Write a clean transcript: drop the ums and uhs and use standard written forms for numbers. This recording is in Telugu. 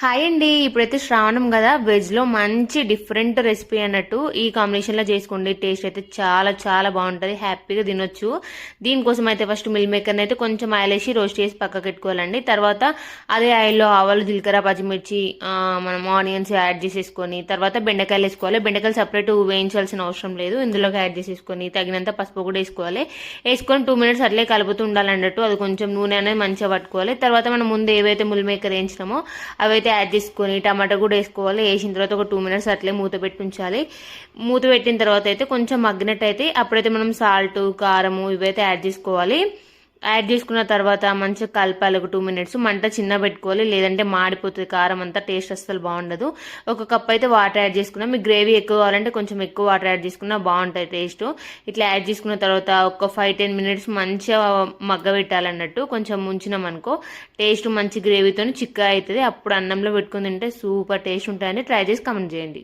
హాయ్ అండి. ఇప్పుడైతే శ్రావణం కదా, వెజ్ లో మంచి డిఫరెంట్ రెసిపీ అన్నట్టు ఈ కాంబినేషన్ లో చేసుకోండి. టేస్ట్ అయితే చాలా చాలా బాగుంటది, హ్యాపీగా తినొచ్చు. దీనికోసం అయితే ఫస్ట్ మిల్ మేకర్ అయితే కొంచెం ఆయిల్ వేసి రోస్ట్ చేసి పక్కకు పెట్టుకోవాలండి. తర్వాత అదే ఆయిల్లో ఆవాలు, జీలకర్ర, పచ్చిమిర్చి, మనం ఆనియన్స్ యాడ్ చేసేసుకొని తర్వాత బెండకాయలు వేసుకోవాలి. బెండకాయలు సపరేట్ వేయించాల్సిన అవసరం లేదు, ఇందులోకి యాడ్ చేసేసుకొని తగినంత పసుపు కూడా వేసుకోవాలి. వేసుకొని 2 minutes అట్లే కలుపుతూ ఉండాలన్నట్టు. అది కొంచెం నూనె అనేది మంచిగా పట్టుకోవాలి. తర్వాత మనం ముందు ఏవైతే మిల్ మేకర్ వేయించినామో అవైతే యాడ్ చేసుకొని టమాటా కూడా వేసుకోవాలి. వేసిన తర్వాత ఒక 2 minutes అట్లే మూత పెట్టి ఉంచాలి. మూత పెట్టిన తర్వాత అయితే కొంచెం మగ్గినట్టు అయితే అప్పుడైతే మనం సాల్ట్, కారము ఇవైతే యాడ్ చేసుకోవాలి. యాడ్ చేసుకున్న తర్వాత మంచిగా కలపాలి. ఒక 2 minutes మంట చిన్న పెట్టుకోవాలి, లేదంటే మాడిపోతుంది కారం అంతా, టేస్ట్ అస్సలు బాగుండదు. ఒక కప్ అయితే వాటర్ యాడ్ చేసుకున్నాం. మీకు గ్రేవీ ఎక్కువ కావాలంటే కొంచెం ఎక్కువ వాటర్ యాడ్ చేసుకున్నా బాగుంటుంది టేస్ట్. ఇట్లా యాడ్ చేసుకున్న తర్వాత ఒక 5-10 minutes మంచిగా మగ్గ పెట్టాలన్నట్టు. కొంచెం ముంచినాం అనుకో టేస్ట్ మంచి గ్రేవీతో చిక్కగా అవుతుంది. అప్పుడు అన్నంలో పెట్టుకుని తింటే సూపర్ టేస్ట్ ఉంటాయని ట్రై చేసి కమెంట్ చేయండి.